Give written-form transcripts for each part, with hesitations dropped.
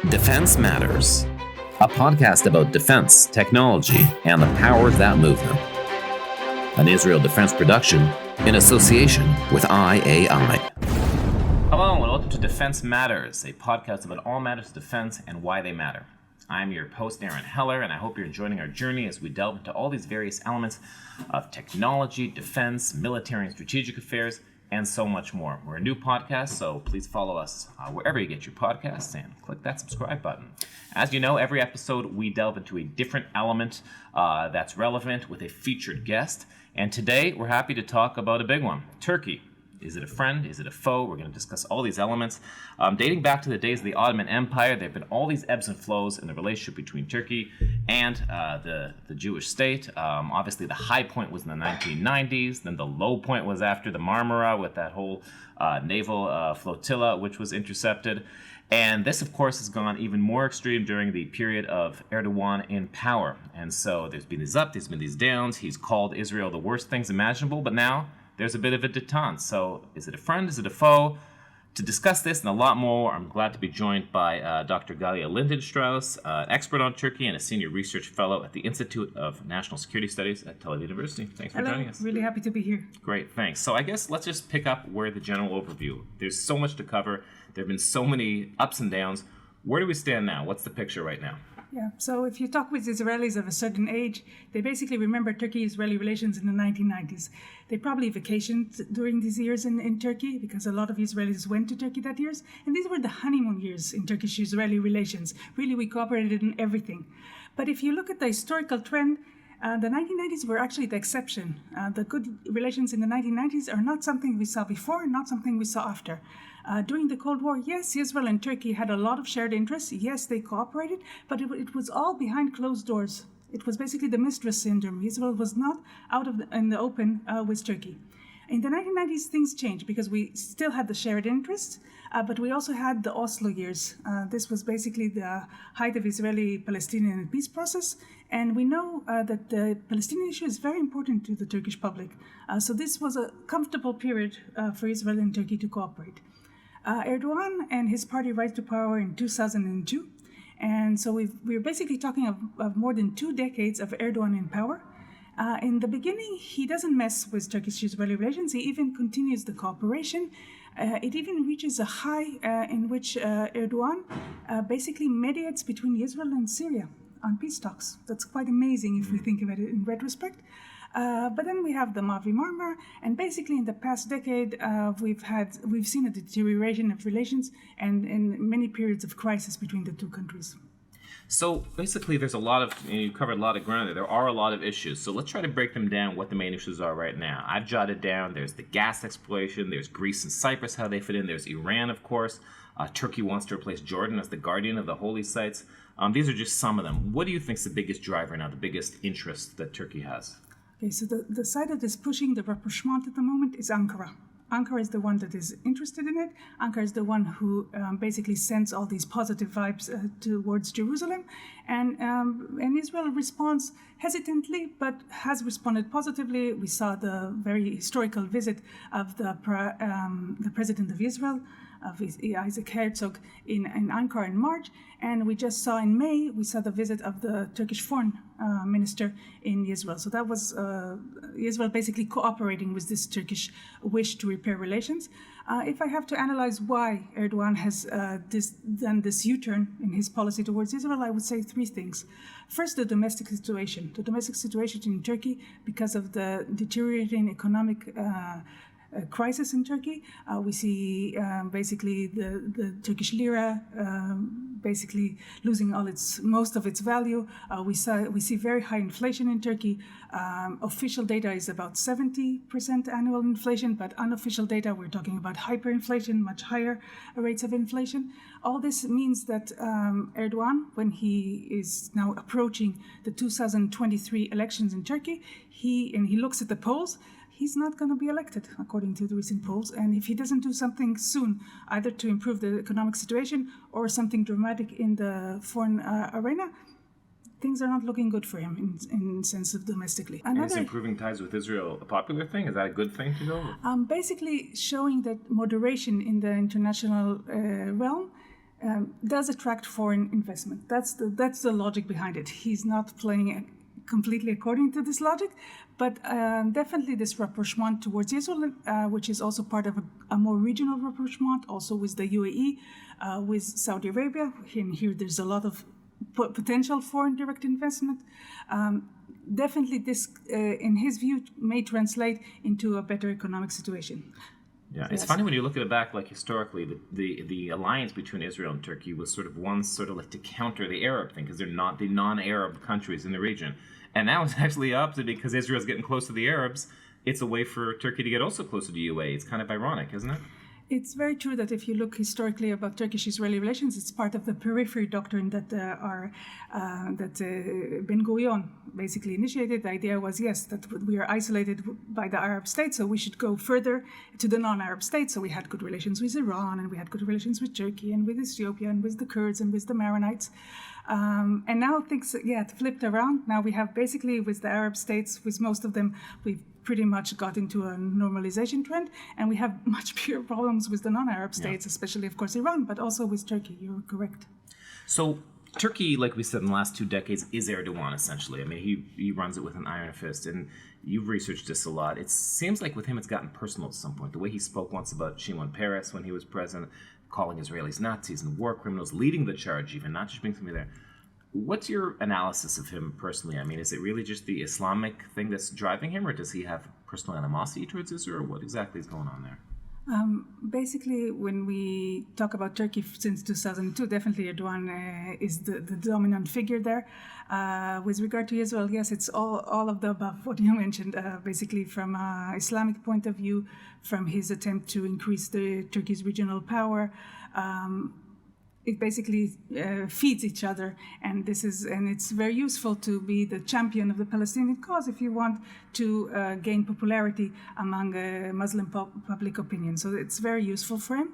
Defense Matters, a podcast about defense, technology, and the power of that movement. An Israel Defense production in association with IAI. Hello and welcome to Defense Matters, a podcast about all matters of defense and why they matter. I'm your host, Aron Heller, and I hope you're enjoying our journey as we delve into all these various elements of technology, defense, military and strategic affairs, and so much more. We're a new podcast, so please follow us wherever you get your podcasts and click that subscribe button. As you know, every episode we delve into a different element that's relevant with a featured guest. And today we're happy to talk about a big one, Turkey. Is it a friend? Is it a foe? We're going to discuss all these elements. Dating back to the days of the Ottoman Empire, there have been all these ebbs and flows in the relationship between Turkey and the Jewish state. Obviously, the high point was in the 1990s. Then the low point was after the Marmara with that whole naval flotilla, which was intercepted. And this, of course, has gone even more extreme during the period of Erdogan in power. And so there's been these ups, there's been these downs. He's called Israel the worst things imaginable, but now there's a bit of a detente. So is it a friend? Is it a foe? To discuss this and a lot more, I'm glad to be joined by Dr. Gallia Lindenstrauss, an expert on Turkey and a senior research fellow at the Institute of National Security Studies at Tel Aviv University. Thanks for joining us. Really happy to be here. Great, thanks. So I guess let's just pick up where the general overview. There's so much to cover. There have been so many ups and downs. Where do we stand now? What's the picture right now? Yeah, so if you talk with Israelis of a certain age, they basically remember Turkey-Israeli relations in the 1990s. They probably vacationed during these years in Turkey because a lot of Israelis went to Turkey that years. And these were the honeymoon years in Turkish-Israeli relations. Really, we cooperated in everything. But if you look at the historical trend, the 1990s were actually the exception. The good relations in the 1990s are not something we saw before, not something we saw after. During the Cold War, yes, Israel and Turkey had a lot of shared interests. Yes, they cooperated, but it was all behind closed doors. It was basically the mistress syndrome. Israel was not out in the open with Turkey. In the 1990s, things changed because we still had the shared interests, but we also had the Oslo years. This was basically the height of Israeli-Palestinian peace process, and we know that the Palestinian issue is very important to the Turkish public. So this was a comfortable period for Israel and Turkey to cooperate. Erdogan and his party rise to power in 2002, and so we're basically talking of more than 2 decades of Erdogan in power. In the beginning, he doesn't mess with Turkish-Israeli relations. He even continues the cooperation. It even reaches a high in which Erdogan basically mediates between Israel and Syria on peace talks. That's quite amazing if we think of it in retrospect. But then we have the Mavi Marmara, and basically in the past decade, we've seen a deterioration of relations and many periods of crisis between the two countries. So basically, there's a lot of, you covered a lot of ground there. There are a lot of issues. So let's try to break them down, what the main issues are right now. I've jotted down, there's the gas exploration, there's Greece and Cyprus, how they fit in. There's Iran, of course. Turkey wants to replace Jordan as the guardian of the holy sites. These are just some of them. What do you think is the biggest driver now, the biggest interest that Turkey has? Okay, so the side that is pushing the rapprochement at the moment is Ankara. Ankara is the one that is interested in it. Ankara is the one who basically sends all these positive vibes towards Jerusalem. And Israel responds hesitantly, but has responded positively. We saw the very historical visit of the president of Israel, of Isaac Herzog in Ankara in March. And we just saw in May, we saw the visit of the Turkish foreign minister in Israel. So that was Israel basically cooperating with this Turkish wish to repair relations. If I have to analyze why Erdogan has done this U-turn in his policy towards Israel, I would say 3 things. First, the domestic situation. The domestic situation in Turkey, because of the deteriorating economic crisis in Turkey. We see basically the Turkish lira basically losing most of its value. We see very high inflation in Turkey. Official data is about 70% annual inflation, but unofficial data, we're talking about hyperinflation, much higher rates of inflation. All this means that Erdogan, when he is now approaching the 2023 elections in Turkey, he looks at the polls, he's not going to be elected, according to the recent polls. And if he doesn't do something soon, either to improve the economic situation or something dramatic in the foreign arena, things are not looking good for him in sense of domestically. And is improving ties with Israel a popular thing? Is that a good thing to go with? Basically showing that moderation in the international realm does attract foreign investment. That's the logic behind it. He's not playing completely according to this logic, but definitely this rapprochement towards Israel, which is also part of a more regional rapprochement, also with the UAE, with Saudi Arabia. Here there's a lot of potential foreign direct investment. Definitely this, in his view, may translate into a better economic situation. Yeah, it's funny when you look at it back, like historically, the alliance between Israel and Turkey was sort of like to counter the Arab thing, because they're not the non-Arab countries in the region. And now it's actually opposite, because Israel's getting close to the Arabs. It's a way for Turkey to get also closer to UAE. It's kind of ironic, isn't it? It's very true that if you look historically about Turkish-Israeli relations, it's part of the periphery doctrine that Ben-Gurion basically initiated. The idea was, yes, that we are isolated by the Arab states, so we should go further to the non-Arab states. So we had good relations with Iran, and we had good relations with Turkey, and with Ethiopia, and with the Kurds, and with the Maronites. And now things, it flipped around. Now we have basically with the Arab states, with most of them, we've pretty much got into a normalization trend, and we have much bigger problems with the non-Arab states, especially, of course, Iran, but also with Turkey. You're correct. So Turkey, like we said, in the last 2 decades, is Erdogan, essentially. I mean, he runs it with an iron fist, and you've researched this a lot. It seems like with him it's gotten personal at some point. The way he spoke once about Shimon Peres when he was president, calling Israelis Nazis and war criminals, leading the charge even, not just being somebody there. What's your analysis of him personally? I mean, is it really just the Islamic thing that's driving him, or does he have personal animosity towards Israel? What exactly is going on there? Basically, when we talk about Turkey since 2002, definitely Erdogan is the dominant figure there. With regard to Israel, yes, it's all of the above, what you mentioned, basically from an Islamic point of view, from his attempt to increase the Turkey's regional power. It basically feeds each other, and it's very useful to be the champion of the Palestinian cause if you want to gain popularity among Muslim public opinion. So it's very useful for him.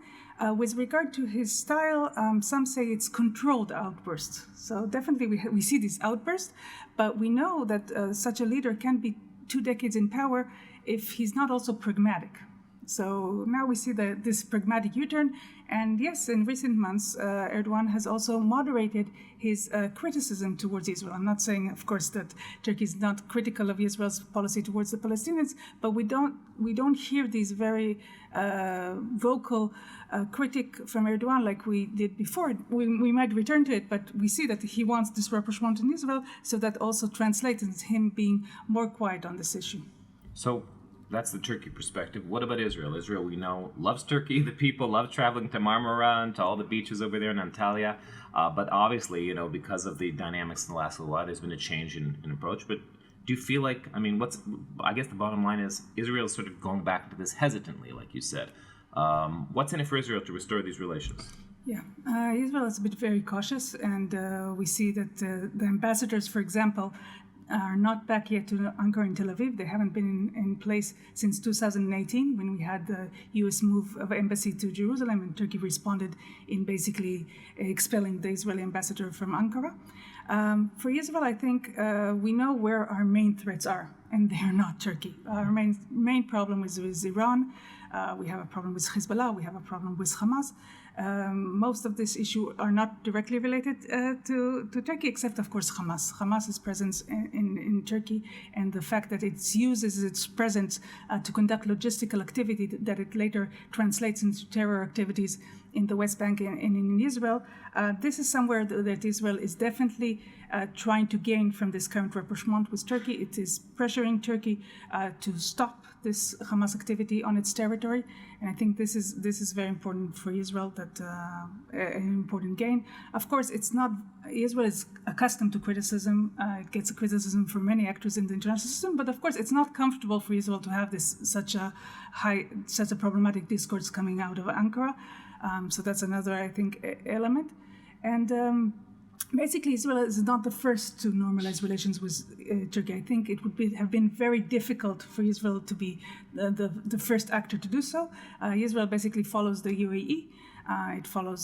With regard to his style, some say it's controlled outbursts. So definitely we see these outbursts, but we know that such a leader can be 2 decades in power if he's not also pragmatic. So now we see this pragmatic U-turn. And yes, in recent months, Erdogan has also moderated his criticism towards Israel. I'm not saying, of course, that Turkey is not critical of Israel's policy towards the Palestinians, but we don't hear these very vocal critic from Erdogan like we did before. We might return to it, but we see that he wants this rapprochement in Israel, so that also translates into him being more quiet on this issue. So that's the Turkey perspective. What about Israel? Israel, we know, loves Turkey. The people love traveling to Marmara and to all the beaches over there in Antalya. But obviously, because of the dynamics in the last little while, there's been a change in approach. But do you feel like, I guess the bottom line is Israel is sort of going back to this hesitantly, like you said. What's in it for Israel to restore these relations? Yeah, Israel is a bit very cautious, and we see that the ambassadors, for example, are not back yet to Ankara and Tel Aviv. They haven't been in place since 2018, when we had the U.S. move of embassy to Jerusalem, and Turkey responded in basically expelling the Israeli ambassador from Ankara. For Israel, I think we know where our main threats are, and they are not Turkey. Our main problem is with Iran. We have a problem with Hezbollah. We have a problem with Hamas. Most of this issue are not directly related to Turkey, except, of course, Hamas. Hamas's presence in Turkey, and the fact that it uses its presence to conduct logistical activity that it later translates into terror activities in the West Bank and in Israel. This is somewhere that Israel is definitely trying to gain from this current rapprochement with Turkey. It is pressuring Turkey to stop this Hamas activity on its territory, and I think this is very important for Israel. That an important gain. Of course, it's not. Israel is accustomed to criticism. It gets criticism from many actors in the international system, but of course, it's not comfortable for Israel to have such a problematic discourse coming out of Ankara. So that's another, I think, element. And basically, Israel is not the first to normalize relations with Turkey. I think it would have been very difficult for Israel to be the first actor to do so. Israel basically follows the UAE. It follows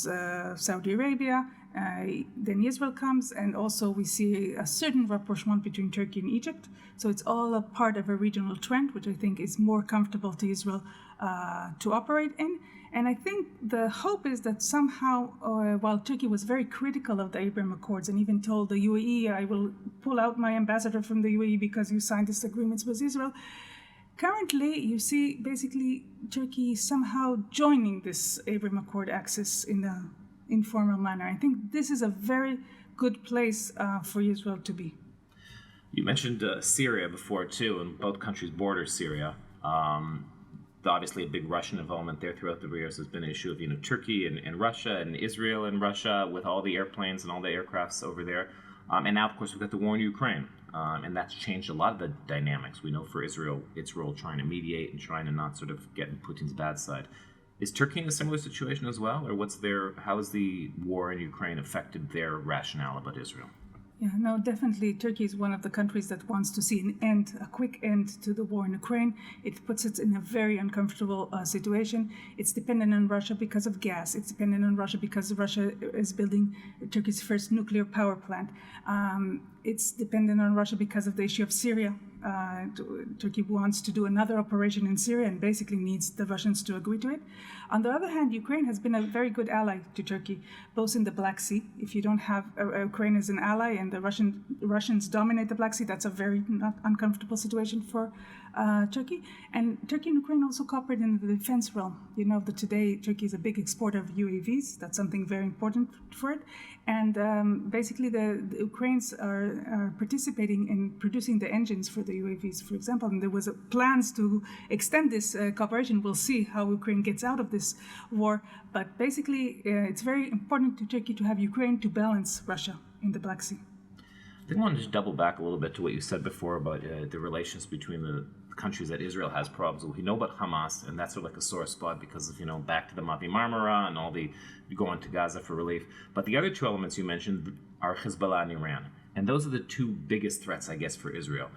Saudi Arabia Then Israel comes, and also we see a certain rapprochement between Turkey and Egypt. So it's all a part of a regional trend, which I think is more comfortable to Israel to operate in. And I think the hope is that somehow, while Turkey was very critical of the Abraham Accords and even told the UAE, I will pull out my ambassador from the UAE because you signed these agreements with Israel, currently you see basically Turkey somehow joining this Abraham Accord axis in an informal manner. I think this is a very good place for Israel to be. You mentioned Syria before too, and both countries border Syria. Obviously, a big Russian involvement there throughout the years has been an issue of Turkey and Russia and Israel and Russia with all the airplanes and all the aircrafts over there. And now, of course, we've got the war in Ukraine, and that's changed a lot of the dynamics. We know for Israel, its role trying to mediate and trying to not sort of get in Putin's bad side. Is Turkey in a similar situation as well, or how has the war in Ukraine affected their rationale about Israel? Yeah, no, definitely. Turkey is one of the countries that wants to see a quick end to the war in Ukraine. It puts it in a very uncomfortable situation. It's dependent on Russia because of gas. It's dependent on Russia because Russia is building Turkey's first nuclear power plant. It's dependent on Russia because of the issue of Syria. Turkey wants to do another operation in Syria and basically needs the Russians to agree to it. On the other hand, Ukraine has been a very good ally to Turkey, both in the Black Sea. If you don't have Ukraine as an ally and the Russians dominate the Black Sea, that's a very not uncomfortable situation for Turkey. And Turkey and Ukraine also cooperate in the defense realm. You know that today Turkey is a big exporter of UAVs. That's something very important for it. And basically the Ukrainians are participating in producing the engines for the UAVs, for example. And there was plans to extend this cooperation. We'll see how Ukraine gets out of this war. But basically, it's very important to Turkey to have Ukraine to balance Russia in the Black Sea. I think I wanted to double back a little bit to what you said before about the relations between the countries that Israel has problems with. We know about Hamas, and that's sort of like a sore spot because of, back to the Mavi Marmara and all you go into Gaza for relief. But the other two elements you mentioned are Hezbollah and Iran. And those are the two biggest threats, I guess, for Israel.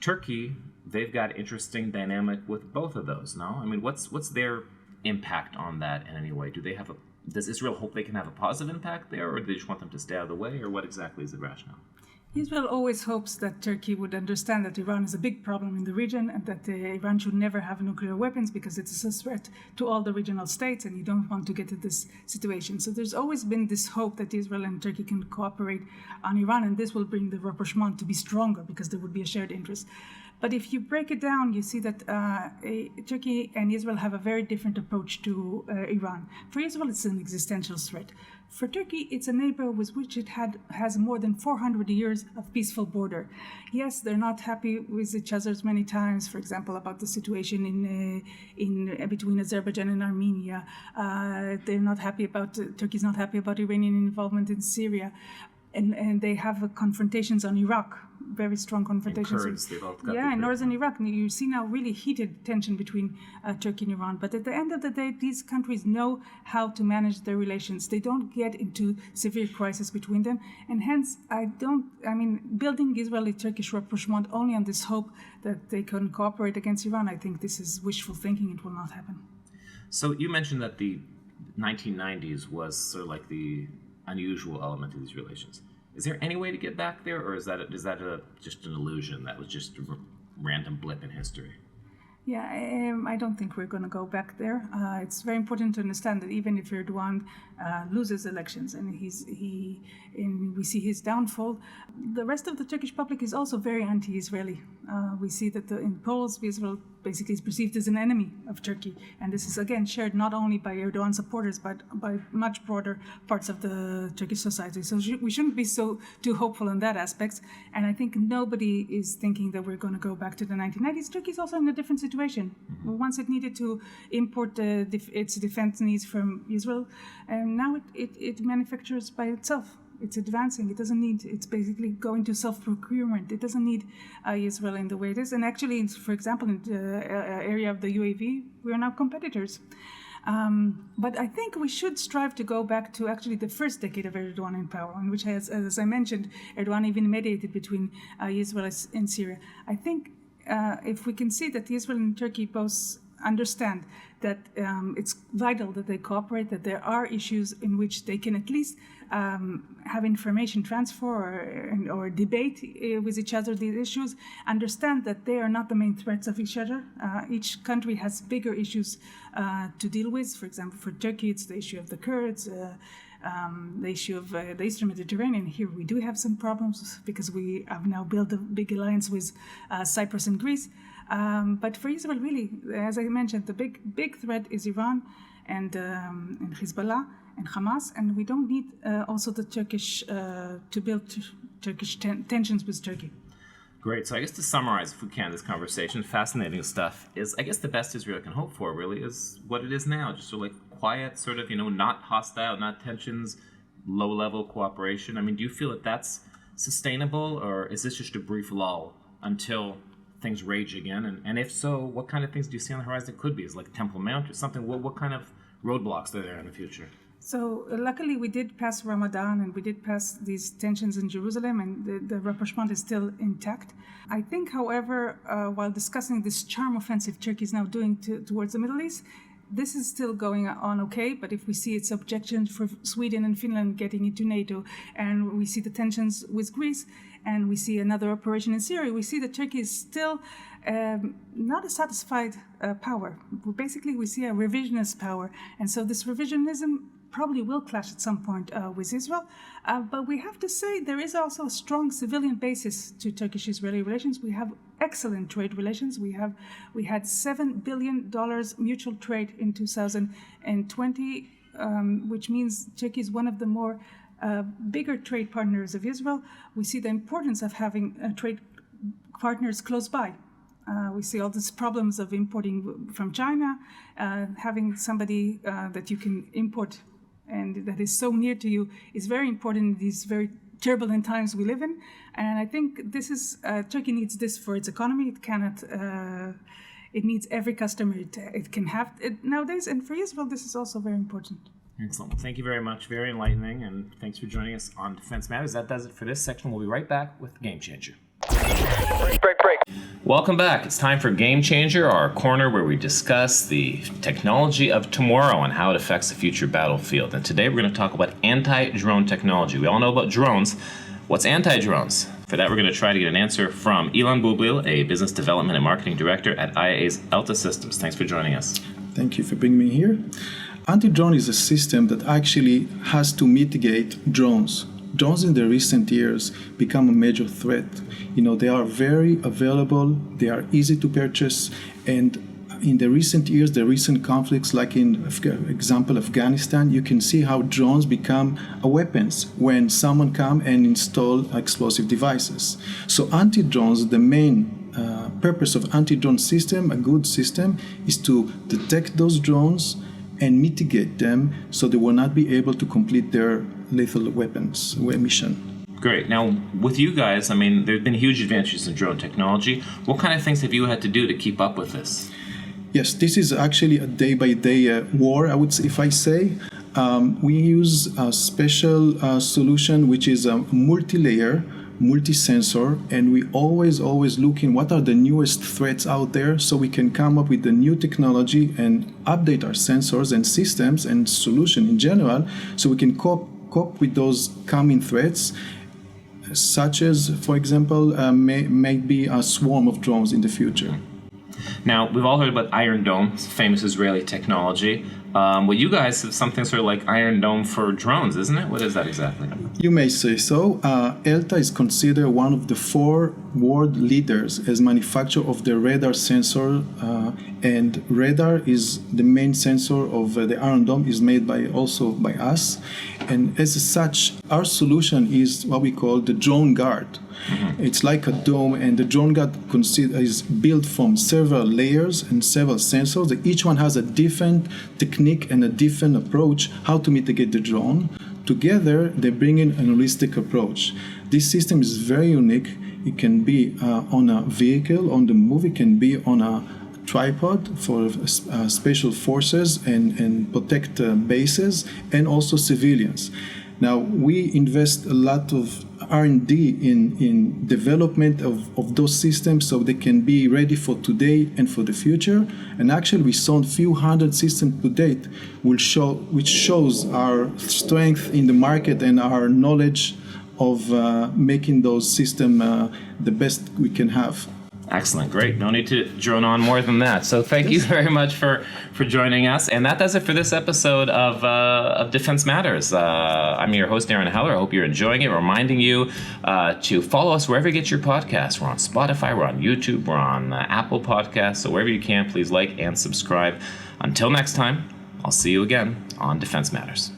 Turkey, they've got interesting dynamic with both of those, no? I mean, what's their impact on that in any way? Does Israel hope they can have a positive impact there, or do they just want them to stay out of the way, or what exactly is the rationale? Israel always hopes that Turkey would understand that Iran is a big problem in the region and that Iran should never have nuclear weapons because it's a threat to all the regional states and you don't want to get to this situation. So there's always been this hope that Israel and Turkey can cooperate on Iran, and this will bring the rapprochement to be stronger because there would be a shared interest. But if you break it down, you see that Turkey and Israel have a very different approach to Iran. For Israel, it's an existential threat. For Turkey, it's a neighbor with which it has more than 400 years of peaceful border. Yes, they're not happy with each other many times, for example, about the situation in between Azerbaijan and Armenia. Turkey's not happy about Iranian involvement in Syria. And they have confrontations on Iraq, very strong confrontations. And Kurds, they've all got in northern Iraq. You see now really heated tension between Turkey and Iran. But at the end of the day, these countries know how to manage their relations. They don't get into severe crisis between them. And hence, building Israeli-Turkish rapprochement only on this hope that they can cooperate against Iran, I think this is wishful thinking. It will not happen. So you mentioned that the 1990s was sort of like the unusual element of these relations. Is there any way to get back there, or is that just an illusion that was just a random blip in history? Yeah, I don't think we're going to go back there. It's very important to understand that even if Erdogan loses elections and we see his downfall, the rest of the Turkish public is also very anti-Israeli. We see that in polls, Israel basically is perceived as an enemy of Turkey. And this is, again, shared not only by Erdogan supporters, but by much broader parts of the Turkish society. So we shouldn't be too hopeful in that aspect. And I think nobody is thinking that we're going to go back to the 1990s. Turkey is also in a different situation. Once it needed to import its defense needs from Israel, and now it manufactures by itself. It's advancing. It's basically going to self-procurement. It doesn't need Israel in the way it is. And actually, for example, in the area of the UAV, we are now competitors. But I think we should strive to go back to actually the first decade of Erdogan in power, in which, as I mentioned, Erdogan even mediated between Israel and Syria. I think if we can see that Israel and Turkey both understand that it's vital that they cooperate, that there are issues in which they can at least have information transfer or debate with each other these issues, understand that they are not the main threats of each other. Each country has bigger issues to deal with. For example, for Turkey, it's the issue of the Kurds, the issue of the Eastern Mediterranean. Here we do have some problems because we have now built a big alliance with Cyprus and Greece. But for Israel, really, as I mentioned, the big threat is Iran and Hezbollah and Hamas, and we don't need also the Turkish to build Turkish tensions with Turkey. Great. So I guess to summarize, if we can, this conversation, fascinating stuff, is I guess the best Israel can hope for really is what it is now, just sort of like quiet, sort of, not hostile, not tensions, low-level cooperation. I mean, do you feel that that's sustainable, or is this just a brief lull until things rage again? And if so, what kind of things do you see on the horizon that could be? Is it like Temple Mount or something? What kind of roadblocks are there in the future? So luckily we did pass Ramadan and we did pass these tensions in Jerusalem, and the rapprochement is still intact. I think, however, while discussing this charm offensive Turkey is now doing towards the Middle East, this is still going on okay, but if we see its objections for Sweden and Finland getting into NATO, and we see the tensions with Greece, and we see another operation in Syria, we see that Turkey is still not a satisfied power. Basically, we see a revisionist power, and so this revisionism probably will clash at some point with Israel. But we have to say there is also a strong civilian basis to Turkish-Israeli relations. We have excellent trade relations. We had $7 billion mutual trade in 2020, which means Turkey is one of the more bigger trade partners of Israel. We see the importance of having trade partners close by. We see all these problems of importing from China, having somebody that you can import and that is so near to you is very important in these very turbulent times we live in. And I think this is, Turkey needs this for its economy. It cannot, it needs every customer it can have it nowadays. And for Israel, this is also very important. Excellent. Thank you very much. Very enlightening. And thanks for joining us on Defense Matters. That does it for this section. We'll be right back with Game Changer. Break. Welcome back. It's time for Game Changer, our corner where we discuss the technology of tomorrow and how it affects the future battlefield. And today we're going to talk about anti-drone technology. We all know about drones. What's anti-drones? For that, we're going to try to get an answer from Ilan Bublil, a business development and marketing director at IAA's Alta Systems. Thanks for joining us. Thank you for bringing me here. Anti-drone is a system that actually has to mitigate drones. Drones in the recent years become a major threat. They are very available, they are easy to purchase, and in the recent years, the recent conflicts, like in example Afghanistan, you can see how drones become weapons when someone come and install explosive devices. So anti-drones, the main purpose of anti-drone system, a good system, is to detect those drones and mitigate them so they will not be able to complete their lethal weapons mission. Great. Now, with you guys, I mean, there have been huge advances in drone technology. What kind of things have you had to do to keep up with this? Yes, this is actually a day-by-day war, I would say, if I say. We use a special solution, which is a multi-layer, multi-sensor, and we always looking what are the newest threats out there so we can come up with the new technology and update our sensors and systems and solution in general so we can cope with those coming threats, such as, for example, may be a swarm of drones in the future. Now, we've all heard about Iron Dome, famous Israeli technology. Well, you guys have something sort of like Iron Dome for drones, isn't it? What is that exactly? You may say so. ELTA is considered one of the 4 world leaders as manufacturer of the radar sensor, and radar is the main sensor of the Iron Dome, is made also by us. And as such, our solution is what we call the drone guard. Mm-hmm. It's like a dome, and the drone guard is built from several layers and several sensors. Each one has a different technique and a different approach how to mitigate the drone. Together, they bring in an holistic approach. This system is very unique. It can be on a vehicle, on the move. It can be on a tripod for special forces and protect bases, and also civilians. Now, we invest a lot of R&D in development of those systems so they can be ready for today and for the future. And actually, we sold a few hundred systems to date, which shows our strength in the market and our knowledge of making those systems the best we can have. Excellent. Great. No need to drone on more than that. So thank you very much for joining us. And that does it for this episode of Defense Matters. I'm your host, Aron Heller. I hope you're enjoying it. Reminding you to follow us wherever you get your podcasts. We're on Spotify, we're on YouTube, we're on Apple Podcasts. So wherever you can, please like and subscribe. Until next time, I'll see you again on Defense Matters.